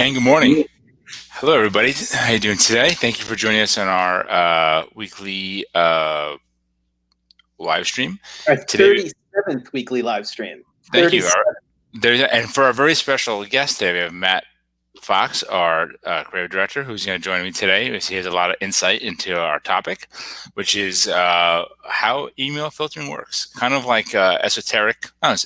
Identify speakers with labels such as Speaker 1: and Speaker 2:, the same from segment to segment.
Speaker 1: And good morning. Hello, everybody. How you doing today? Thank you for joining us on our weekly live stream.
Speaker 2: Our
Speaker 1: Today,
Speaker 2: 37th weekly live stream.
Speaker 1: thank you. And for our very special guest today, we have Matt Fox, our creative director, who's going to join me today. He has a lot of insight into our topic, which is how email filtering works. Kind of like esoteric, not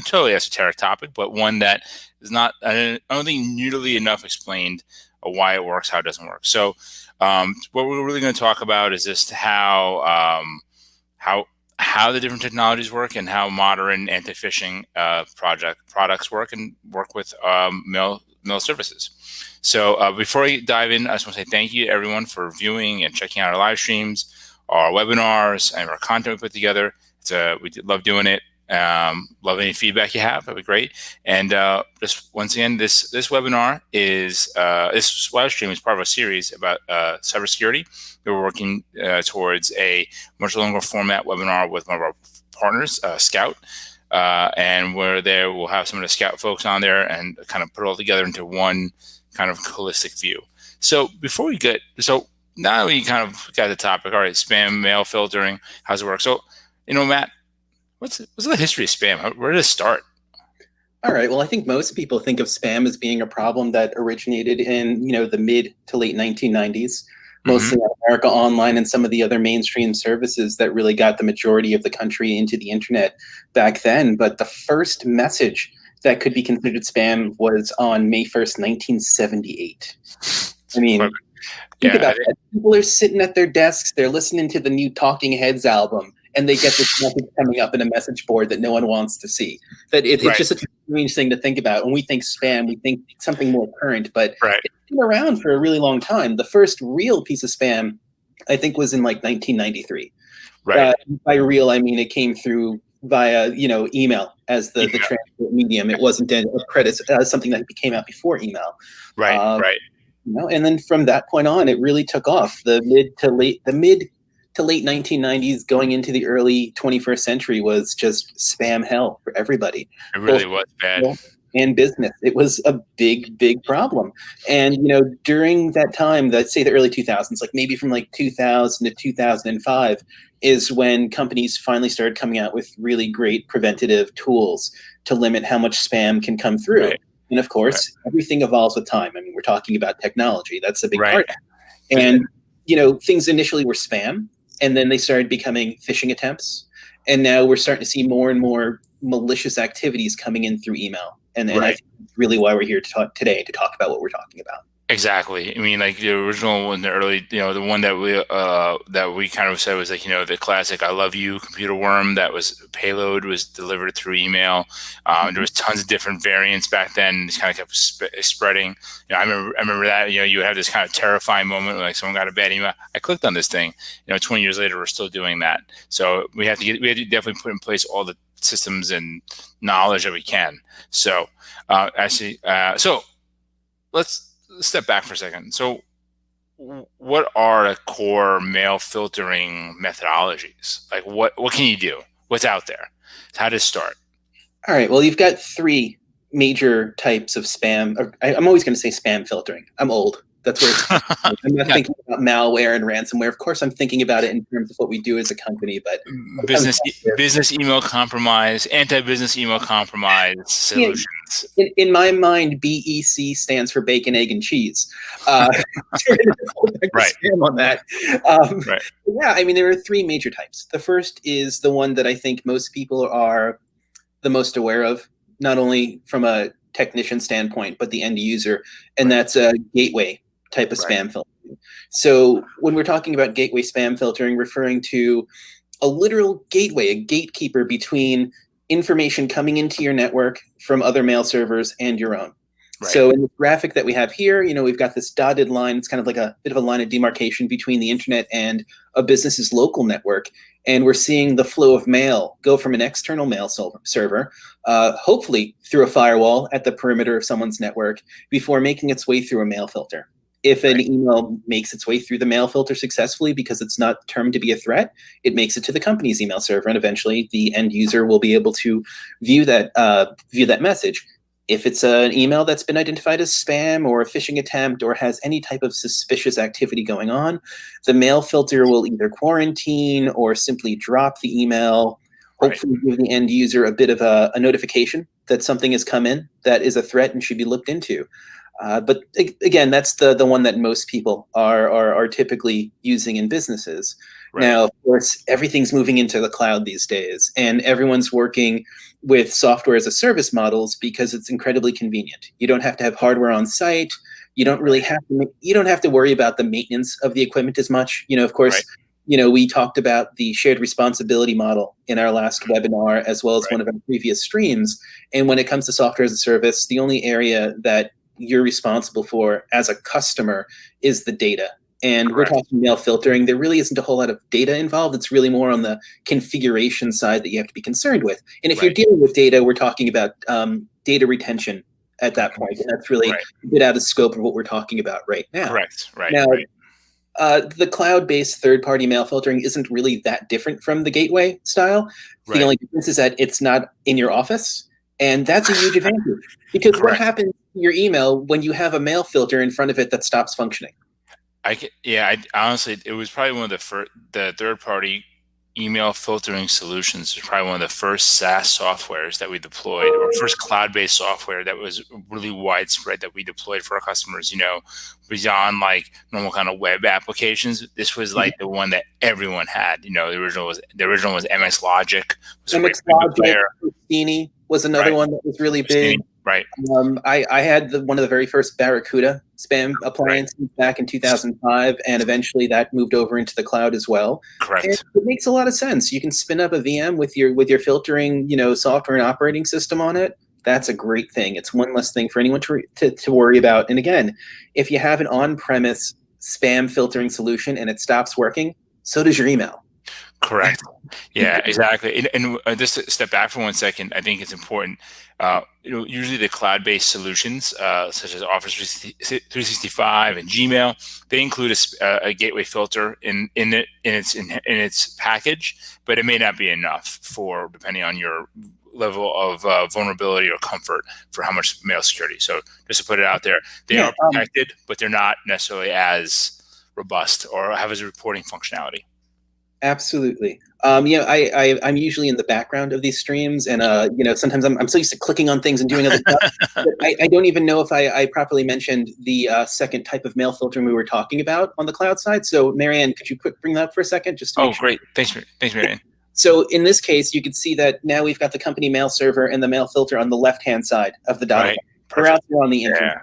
Speaker 1: totally esoteric topic, but one that is not, I don't think, nearly enough explained why it works, how it doesn't work. So what we're really going to talk about is just how the different technologies work and how modern anti-phishing products work and work with mail services. So before we dive in, I just want to say thank you to everyone for viewing and checking out our live streams, our webinars, and our content we put together. We love doing it. Love any feedback you have. That'd be great. And just once again, this webinar is this live stream is part of a series about cybersecurity. We're working towards a much longer format webinar with one of our partners, Scout. And we'll have some of the Scout folks on there and kind of put it all together into one kind of holistic view. So now we kind of got the topic. All right, spam mail filtering, how's it work? So, Matt, what's the history of spam? Where did it start?
Speaker 2: All right. Well, I think most people think of spam as being a problem that originated in, the mid to late 1990s, mostly on America Online and some of the other mainstream services that really got the majority of the country into the internet back then. But the first message that could be considered spam was on May 1st, 1978. I mean, think about that. People are sitting at their desks, they're listening to the new Talking Heads album, and they get this message coming up in a message board that no one wants to see. That it's just a strange thing to think about. When we think spam, we think something more current, but it's been around for a really long time. The first real piece of spam, I think, was in like 1993.
Speaker 1: Right.
Speaker 2: By real, I mean it came through via email as the transport medium. It wasn't something that came out before email.
Speaker 1: Right.
Speaker 2: And then from that point on, it really took off. The mid to late 1990s going into the early 21st century was just spam hell for everybody.
Speaker 1: It really was bad.
Speaker 2: And business. It was a big, big problem. And, during that time, let's say the early 2000s, like maybe from like 2000 to 2005 is when companies finally started coming out with really great preventative tools to limit how much spam can come through. Right. And of course, everything evolves with time. I mean, we're talking about technology. That's a big part. And, things initially were spam. And then they started becoming phishing attempts. And now we're starting to see more and more malicious activities coming in through email. And I think that's really why we're here today to talk about what we're talking about.
Speaker 1: Exactly. I mean, like the original one, the early, the one that we kind of said was like, the classic "I love you" computer worm. That was payload was delivered through email. There was tons of different variants back then. It kind of kept spreading. I remember that. You have this kind of terrifying moment, like someone got a bad email. I clicked on this thing. 20 years later, we're still doing that. So we had to definitely put in place all the systems and knowledge that we can. So let's step back for a second. So what are the core mail filtering methodologies? Like what can you do? What's out there? How does it start?
Speaker 2: All right. Well, you've got three major types of spam. I'm always going to say spam filtering. I'm old. That's where I'm not thinking about malware and ransomware. Of course, I'm thinking about it in terms of what we do as a company, but
Speaker 1: business email compromise, anti-business email compromise solutions.
Speaker 2: In my mind, BEC stands for bacon, egg, and cheese.
Speaker 1: Right.
Speaker 2: Spam on that. Yeah, I mean, there are three major types. The first is the one that I think most people are the most aware of, not only from a technician standpoint, but the end user, and that's a gateway type of spam filtering. So when we're talking about gateway spam filtering, referring to a literal gateway, a gatekeeper between information coming into your network from other mail servers and your own. Right. So in the graphic that we have here, we've got this dotted line. It's kind of like a bit of a line of demarcation between the internet and a business's local network. And we're seeing the flow of mail go from an external mail server, hopefully through a firewall at the perimeter of someone's network, before making its way through a mail filter. If an email makes its way through the mail filter successfully because it's not termed to be a threat, it makes it to the company's email server, and eventually the end user will be able to view that message. If it's an email that's been identified as spam or a phishing attempt or has any type of suspicious activity going on, the mail filter will either quarantine or simply drop the email, hopefully give the end user a bit of a notification that something has come in that is a threat and should be looked into. But again, that's the one that most people are typically using in businesses. Right. Now, of course, everything's moving into the cloud these days, and everyone's working with software as a service models because it's incredibly convenient. You don't have to have hardware on site. You don't really have to. You don't have to worry about the maintenance of the equipment as much. Of course. Right. We talked about the shared responsibility model in our last webinar, as well as one of our previous streams. And when it comes to software as a service, the only area that you're responsible for as a customer is the data. And we're talking mail filtering. There really isn't a whole lot of data involved. It's really more on the configuration side that you have to be concerned with. And if you're dealing with data, we're talking about data retention at that point. And that's really a bit out of scope of what we're talking about right now.
Speaker 1: Correct.
Speaker 2: Now, the cloud-based third-party mail filtering isn't really that different from the gateway style. The only difference is that it's not in your office. And that's a huge advantage. Because what happens to your email when you have a mail filter in front of it that stops functioning?
Speaker 1: Honestly, it was probably one of the third-party email filtering solutions. Was probably one of the first SaaS softwares that we deployed, or first cloud-based software that was really widespread that we deployed for our customers. Beyond like normal kind of web applications, this was like the one that everyone had. The original was MS Logic.
Speaker 2: MS Logic, Christini was another one that was really big.
Speaker 1: Right.
Speaker 2: I had one of the very first Barracuda spam appliances back in 2005, and eventually that moved over into the cloud as well.
Speaker 1: Correct.
Speaker 2: And it makes a lot of sense. You can spin up a VM with your filtering, software and operating system on it. That's a great thing. It's one less thing for anyone to worry about. And again, if you have an on-premise spam filtering solution and it stops working, so does your email.
Speaker 1: Correct. Yeah, exactly. And just to step back for 1 second, I think it's important. Usually the cloud-based solutions, such as Office 365 and Gmail, they include a gateway filter in its package, but it may not be enough depending on your level of vulnerability or comfort for how much mail security. So just to put it out there, they are protected, but they're not necessarily as robust or have as reporting functionality.
Speaker 2: Absolutely. I'm usually in the background of these streams, and sometimes I'm so used to clicking on things and doing other stuff. I don't even know if I properly mentioned the second type of mail filtering we were talking about on the cloud side. So, Marianne, could you bring that up for a second? Just to
Speaker 1: great. Thanks, Marianne.
Speaker 2: So in this case, you can see that now we've got the company mail server and the mail filter on the left-hand side of the document. They're out there on the internet.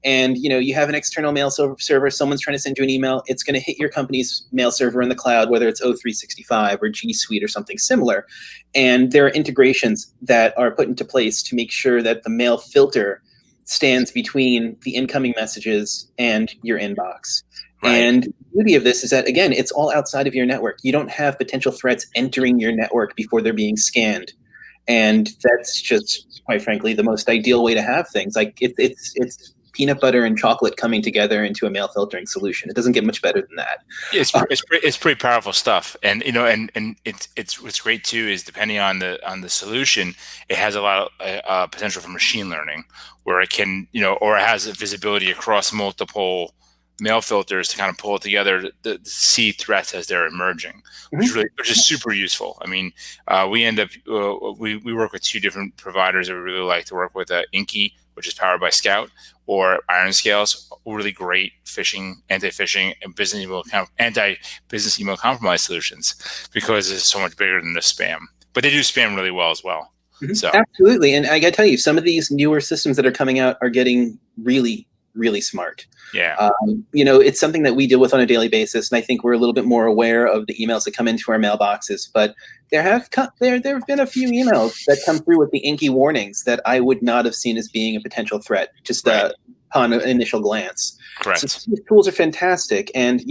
Speaker 2: And you have an external mail server, someone's trying to send you an email, it's going to hit your company's mail server in the cloud, whether it's O365 or G Suite or something similar. And there are integrations that are put into place to make sure that the mail filter stands between the incoming messages and your inbox. And the beauty of this is that, again, it's all outside of your network. You don't have potential threats entering your network before they're being scanned. And that's just, quite frankly, the most ideal way to have things. Like it's peanut butter and chocolate coming together into a mail filtering solution. It doesn't get much better than that.
Speaker 1: It's pretty powerful stuff, and it's what's great too is depending on the solution, it has a lot of potential for machine learning, where it can or it has a visibility across multiple mail filters to kind of pull it together to see threats as they're emerging, which is super useful. I mean, we end up we work with two different providers that we really like to work with: Inky, which is powered by Scout, or Iron Scales, really great anti-phishing, and anti-business email compromise solutions, because it's so much bigger than the spam. But they do spam really well as well. So
Speaker 2: absolutely, and I got to tell you, some of these newer systems that are coming out are getting really, really smart.
Speaker 1: Yeah.
Speaker 2: It's something that we deal with on a daily basis, and I think we're a little bit more aware of the emails that come into our mailboxes. But there have been a few emails that come through with the inky warnings that I would not have seen as being a potential threat just upon an initial glance.
Speaker 1: Correct.
Speaker 2: So these tools are fantastic, and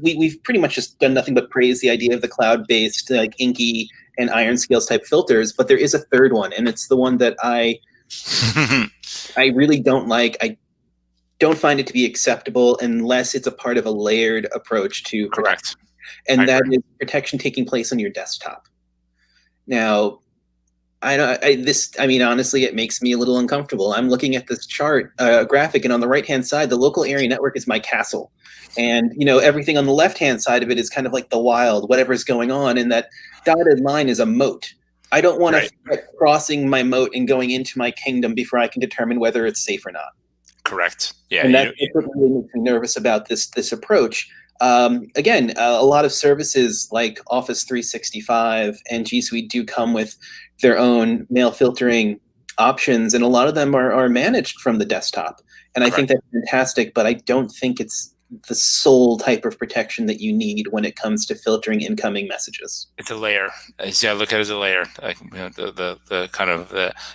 Speaker 2: we've pretty much just done nothing but praise the idea of the cloud-based like Inky and Iron Scales type filters. But there is a third one, and it's the one that I really don't like. I don't find it to be acceptable unless it's a part of a layered approach to protection. And that is protection taking place on your desktop. Now, Honestly, it makes me a little uncomfortable. I'm looking at this chart graphic, and on the right-hand side, the local area network is my castle. And, everything on the left-hand side of it is kind of like the wild, whatever's going on. And that dotted line is a moat. I don't want to crossing my moat and going into my kingdom before I can determine whether it's safe or not.
Speaker 1: Correct. Yeah.
Speaker 2: And that's what really makes me nervous about this approach. Again, a lot of services like Office 365 and G Suite do come with their own mail filtering options, and a lot of them are managed from the desktop. And I think that's fantastic, but I don't think it's the sole type of protection that you need when it comes to filtering incoming messages.
Speaker 1: It's a layer. I look at it as a layer. Like, the kind of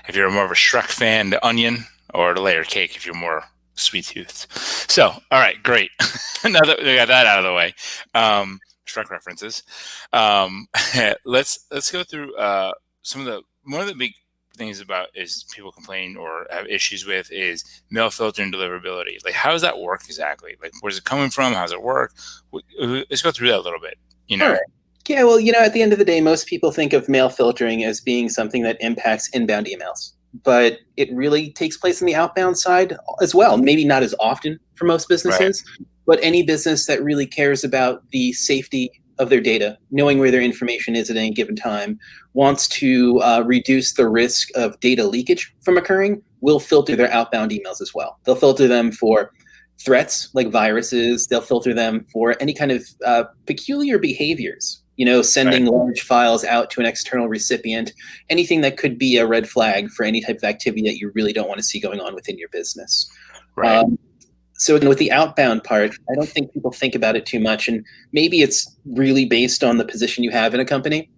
Speaker 1: if you're more of a Shrek fan, the onion, or the layer cake if you're more sweet-toothed. So, all right, great. Now that we got that out of the way, Shrek references. Let's go through one of the big things about is people complain or have issues with is mail filter and deliverability. Like, how does that work exactly? Like, where's it coming from? How does it work? Let's go through that a little bit.
Speaker 2: All right. Yeah, well, at the end of the day, most people think of mail filtering as being something that impacts inbound emails, but it really takes place on the outbound side as well. Maybe not as often for most businesses, but any business that really cares about the safety of their data, knowing where their information is at any given time, wants to reduce the risk of data leakage from occurring, will filter their outbound emails as well. They'll filter them for threats like viruses. They'll filter them for any kind of peculiar behaviors, sending large files out to an external recipient, anything that could be a red flag for any type of activity that you really don't want to see going on within your business. So with the outbound part, I don't think people think about it too much. And maybe it's really based on the position you have in a company.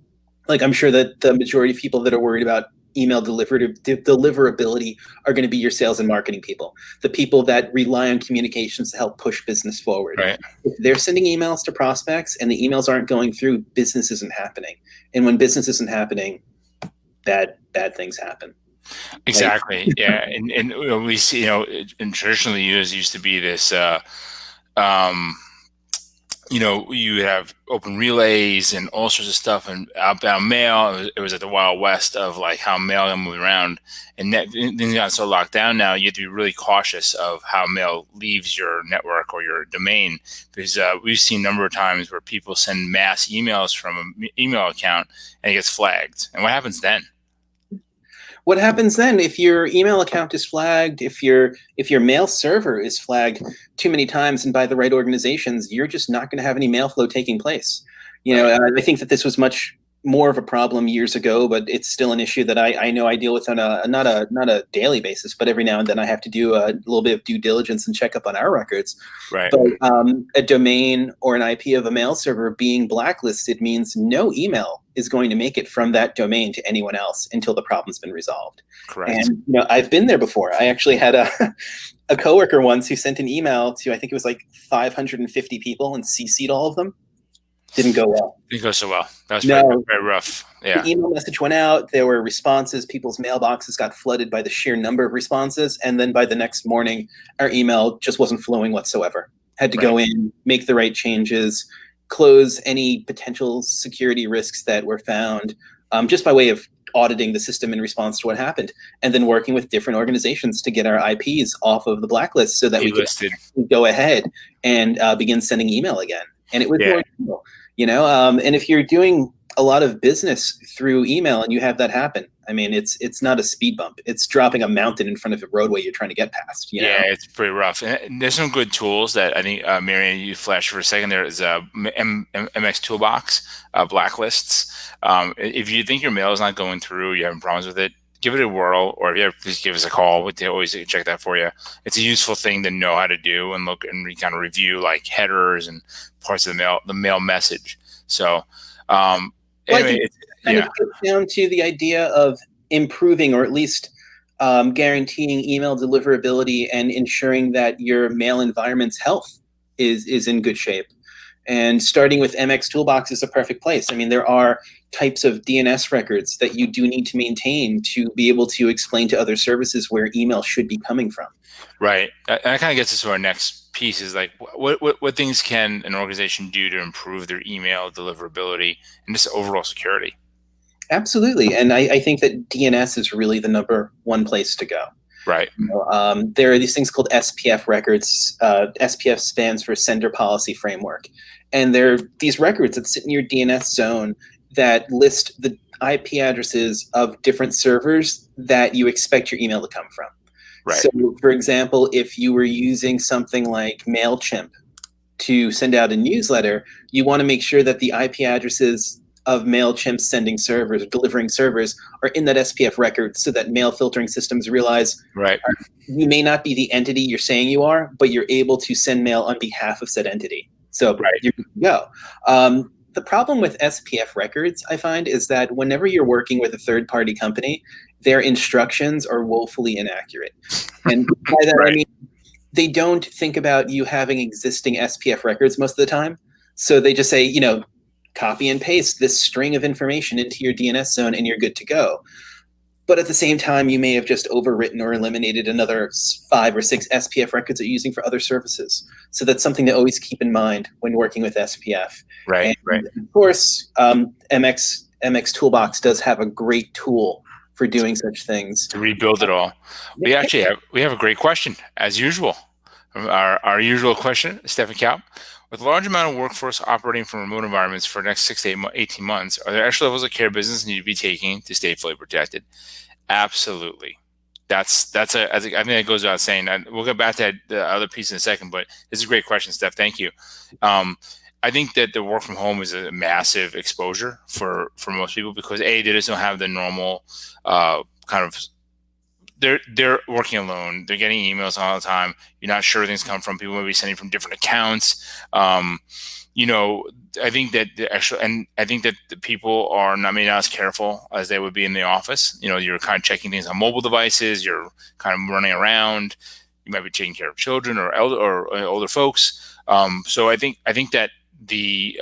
Speaker 2: Like, I'm sure that the majority of people that are worried about email deliverability are going to be your sales and marketing people, the people that rely on communications to help push business forward. If they're sending emails to prospects and the emails aren't going through, business isn't happening. And when business isn't happening, bad things happen.
Speaker 1: Exactly. Yeah. And we see, and traditionally it used to be this, you have open relays and all sorts of stuff and outbound mail. It was at the Wild West of like how mail moved around, and things got so locked down now. You have to be really cautious of how mail leaves your network or your domain, because we've seen a number of times where people send mass emails from an email account and it gets flagged. And what happens then?
Speaker 2: What happens then if your email account is flagged, if your mail server is flagged too many times and by the right organizations, you're just not going to have any mail flow taking place. I think that this was much more of a problem years ago, but it's still an issue that I know I deal with on not a daily basis, but every now and then I have to do a little bit of due diligence and check up on our records. But a domain or an IP of a mail server being blacklisted means no email is going to make it from that domain to anyone else until the problem's been resolved. And I've been there before. I actually had a coworker once who sent an email to, I think it was like 550 people and CC'd all of them. Didn't go well.
Speaker 1: Didn't go so well. That was very rough. Yeah.
Speaker 2: The email message went out. There were responses. People's mailboxes got flooded by the sheer number of responses. And then by the next morning, our email just wasn't flowing whatsoever. Had to go in, make the right changes, close any potential security risks that were found, just by way of auditing the system in response to what happened, and then working with different organizations to get our IPs off of the blacklist so that we could go ahead and begin sending email again. And it was more useful, and if you're doing a lot of business through email and you have that happen, I mean, it's not a speed bump. It's dropping a mountain in front of a roadway you're trying to get past.
Speaker 1: Yeah, it's pretty rough. And there's some good tools that I think, Marianne, you flashed for a second there. Is MX Toolbox, blacklists. If you think your mail is not going through, you're having problems with it, give it a whirl, or if you ever, please give us a call. We always check that for you. It's a useful thing to know how to do and look and kind of review like headers and parts of the mail message. So anyway, it
Speaker 2: gets down to the idea of improving or at least guaranteeing email deliverability and ensuring that your mail environment's health is in good shape. And starting with MX Toolbox is a perfect place. I mean, there are types of DNS records that you do need to maintain to be able to explain to other services where email should be coming from.
Speaker 1: Right. And that kind of gets us to our next piece is like, what things can an organization do to improve their email deliverability and just overall security?
Speaker 2: Absolutely. And I think that DNS is really the number one place to go.
Speaker 1: Right.
Speaker 2: There are these things called SPF records. SPF stands for Sender Policy Framework. And there are these records that sit in your DNS zone that list the IP addresses of different servers that you expect your email to come from.
Speaker 1: Right.
Speaker 2: So, for example, if you were using something like MailChimp to send out a newsletter, you want to make sure that the IP addresses of MailChimp sending servers, delivering servers, are in that SPF record so that mail filtering systems realize you may not be the entity you're saying you are, but you're able to send mail on behalf of said entity. So you're good to go. The problem with SPF records, I find, is that whenever you're working with a third-party company, their instructions are woefully inaccurate. And by that, I mean, they don't think about you having existing SPF records most of the time. So they just say, copy and paste this string of information into your DNS zone and you're good to go. But at the same time, you may have just overwritten or eliminated another 5 or 6 SPF records that you're using for other services. So that's something to always keep in mind when working with SPF.
Speaker 1: Right.
Speaker 2: Of course, MX Toolbox does have a great tool for doing such things.
Speaker 1: To rebuild it all. We actually have a great question, as usual. Our usual question, Stefan Kaup. With a large amount of workforce operating from remote environments for the next 6 to 18 months, are there extra levels of care business need to be taking to stay fully protected? Absolutely. I think that goes without saying. We'll get back to the other piece in a second, but this is a great question, Steph. Thank you. I think that the work from home is a massive exposure for most people because they just don't have the normal kind of. They're working alone. They're getting emails all the time. You're not sure where things come from. People may be sending from different accounts. I think that the people are not as careful as they would be in the office. You're kind of checking things on mobile devices. You're kind of running around. You might be taking care of children or older folks. So I think that the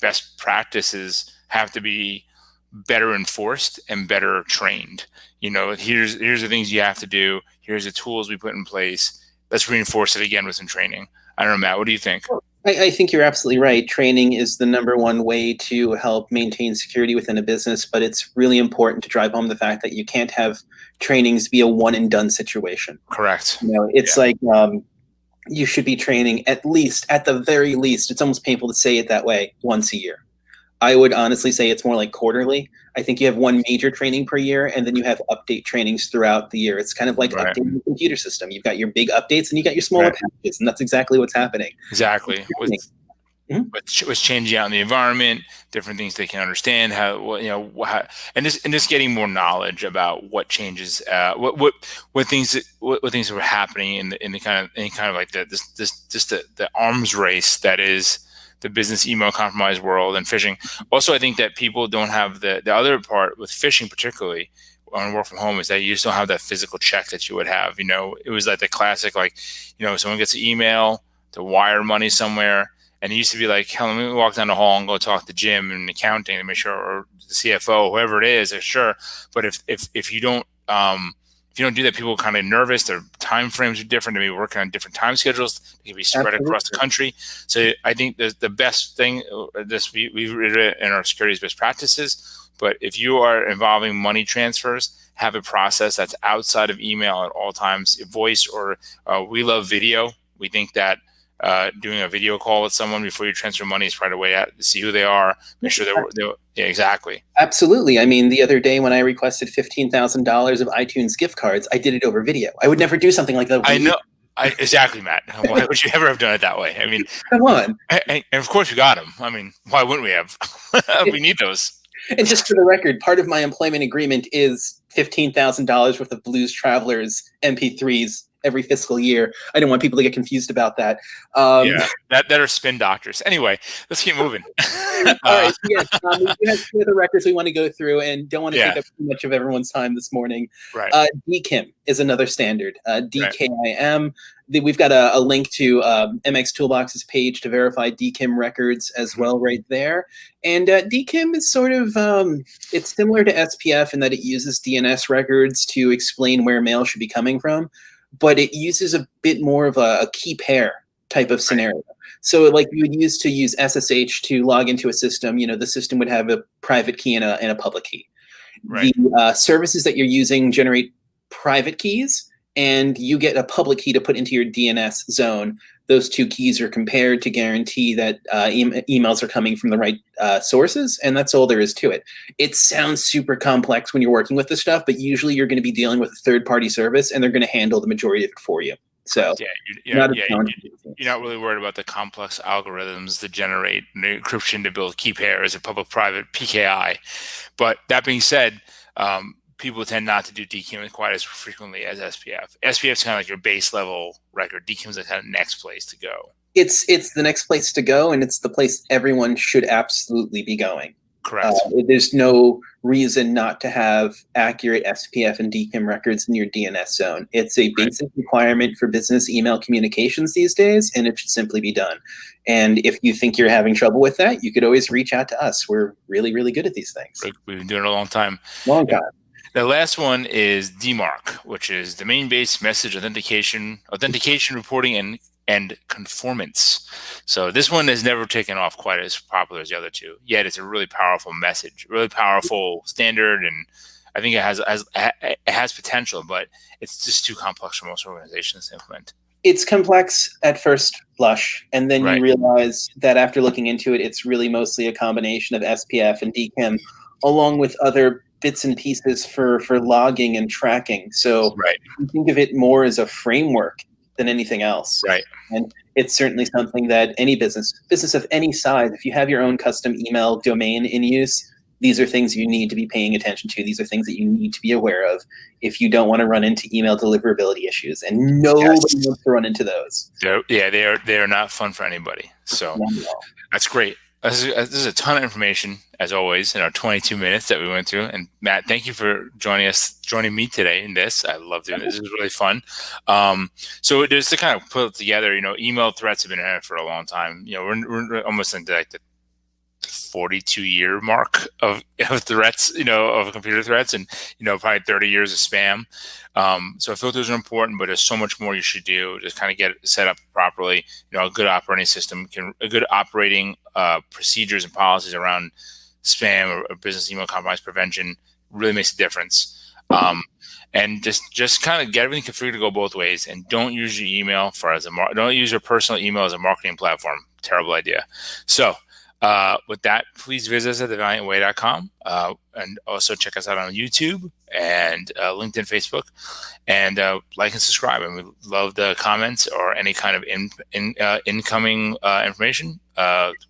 Speaker 1: best practices have to be better enforced and better trained. Here's the things you have to do. Here's the tools we put in place. Let's reinforce it again with some training. I don't know, Matt, what do you think?
Speaker 2: I think you're absolutely right. Training is the number one way to help maintain security within a business, but it's really important to drive home the fact that you can't have trainings be a one and done situation.
Speaker 1: Correct.
Speaker 2: It's like you should be training at the very least, it's almost painful to say it that way, once a year. I would honestly say it's more like quarterly. I think you have one major training per year, and then you have update trainings throughout the year. It's kind of like updating the computer system. You've got your big updates, and you got your smaller packages, and that's exactly what's happening.
Speaker 1: Exactly. What's changing out in the environment, different things they can understand, and just getting more knowledge about what changes, what things are happening in the kind of like the arms race that is the business email compromise world and phishing. Also, I think that people don't have the other part with phishing, particularly on work from home, is that you just don't have that physical check that you would have. It was like the classic, someone gets an email to wire money somewhere, and it used to be like, hell, let me walk down the hall and go talk to Jim in accounting to make sure, or the CFO, whoever it is, sure. But if you don't do that, people are kind of nervous. Their time frames are different. They may be working on different time schedules. They can be spread across the country. So I think the best thing, we've read it in our securities best practices, but if you are involving money transfers, have a process that's outside of email at all times, voice, or we love video. We think that doing a video call with someone before you transfer money is probably a way out to see who they are, make sure they're exactly.
Speaker 2: Absolutely. I mean, the other day when I requested $15,000 of iTunes gift cards, I did it over video. I would never do something like that.
Speaker 1: I know. Exactly, Matt. Why would you ever have done it that way? I mean,
Speaker 2: come on.
Speaker 1: And of course we got them. I mean, why wouldn't we have? We need those.
Speaker 2: And just for the record, part of my employment agreement is $15,000 worth of Blues Travelers MP3s every fiscal year. I don't want people to get confused about that.
Speaker 1: That are spin doctors. Anyway, let's keep moving.
Speaker 2: All right. Yes, we have two other records we want to go through, and don't want to take up too much of everyone's time this morning.
Speaker 1: Right.
Speaker 2: DKIM is another standard. DKIM. We've got a link to MX Toolbox's page to verify DKIM records as well, right there. And DKIM is sort of it's similar to SPF in that it uses DNS records to explain where mail should be coming from, but it uses a bit more of a key pair type of scenario. So like you would use SSH to log into a system, the system would have a private key and a public key.
Speaker 1: Right.
Speaker 2: The services that you're using generate private keys, and you get a public key to put into your DNS zone. Those two keys are compared to guarantee that emails are coming from the right sources, and that's all there is to it. It sounds super complex when you're working with this stuff, but usually you're going to be dealing with a third-party service, and they're going to handle the majority of it for you. So
Speaker 1: you're not really worried about the complex algorithms that generate encryption to build key pairs or public-private PKI. But that being said, people tend not to do DKIM quite as frequently as SPF. SPF is kind of like your base level record. DKIM is the kind of next place to go.
Speaker 2: It's the next place to go, and it's the place everyone should absolutely be going.
Speaker 1: Correct.
Speaker 2: There's no reason not to have accurate SPF and DKIM records in your DNS zone. It's a basic requirement for business email communications these days, and it should simply be done. And if you think you're having trouble with that, you could always reach out to us. We're really, really good at these things.
Speaker 1: We've been doing it a long time.
Speaker 2: Long time.
Speaker 1: The last one is DMARC, which is domain-based message authentication reporting and conformance. So this one has never taken off quite as popular as the other two. Yet it's a really powerful message, really powerful standard, and I think it has potential, but it's just too complex for most organizations to implement.
Speaker 2: It's complex at first blush, and then you realize that after looking into it, it's really mostly a combination of SPF and DKIM, along with other bits and pieces for logging and tracking. So you think of it more as a framework than anything else.
Speaker 1: Right.
Speaker 2: And it's certainly something that any business of any size, if you have your own custom email domain in use, these are things you need to be paying attention to. These are things that you need to be aware of if you don't want to run into email deliverability issues. And nobody wants to run into those.
Speaker 1: They are not fun for anybody. So that's great. This is a ton of information, as always, in our 22 minutes that we went through. And Matt, thank you for joining me today in this. I love doing this. This is really fun. So just to kind of put it together, email threats have been around for a long time. We're almost into like the 42-year mark of threats, of computer threats, and probably 30 years of spam. So filters are important, but there's so much more you should do. Just kind of get it set up properly. A good operating system a good operating procedures and policies around spam or business email compromise prevention really makes a difference. And just kind of get everything configured to go both ways, and don't use your email don't use your personal email as a marketing platform. Terrible idea. So with that, please visit us at thevaliantway.com, and also check us out on YouTube and LinkedIn, Facebook, and like and subscribe. And we love the comments or any kind of incoming information,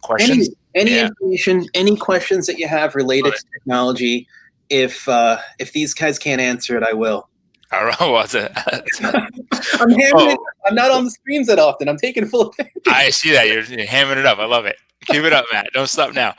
Speaker 1: questions.
Speaker 2: Any information, any questions that you have related to technology. If these guys can't answer it, I will.
Speaker 1: All right.
Speaker 2: I'm hammering it. I'm not on the streams that often. I'm taking full advantage.
Speaker 1: I see that. You're hammering it up. I love it. Keep it up, Matt. Don't stop now.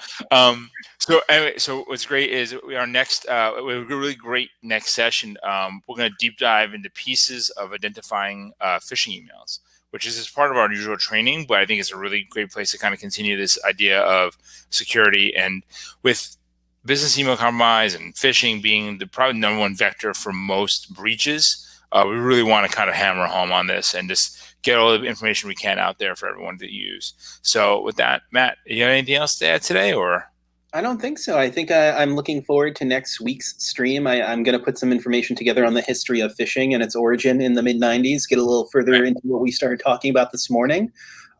Speaker 1: So anyway, so what's great is we have a really great next session. We're going to deep dive into pieces of identifying phishing emails, which is part of our usual training, but I think it's a really great place to kind of continue this idea of security. And with business email compromise and phishing being the probably number one vector for most breaches, we really want to kind of hammer home on this and just get all the information we can out there for everyone to use. So with that, Matt, you have anything else to add today, or?
Speaker 2: I don't think so. I think I'm looking forward to next week's stream. I'm going to put some information together on the history of phishing and its origin in the mid-90s, get a little further into what we started talking about this morning.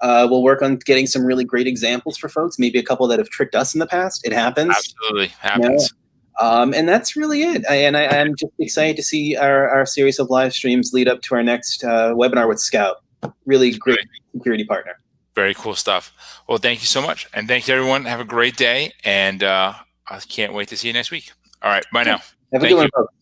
Speaker 2: We'll work on getting some really great examples for folks, maybe a couple that have tricked us in the past. It happens.
Speaker 1: Absolutely happens.
Speaker 2: And that's really it. I'm just excited to see our series of live streams lead up to our next webinar with Scout. Really great security partner.
Speaker 1: Very cool stuff. Well, thank you so much. And thank you, everyone. Have a great day. And I can't wait to see you next week. All right. Bye now.
Speaker 2: Have a good one, folks.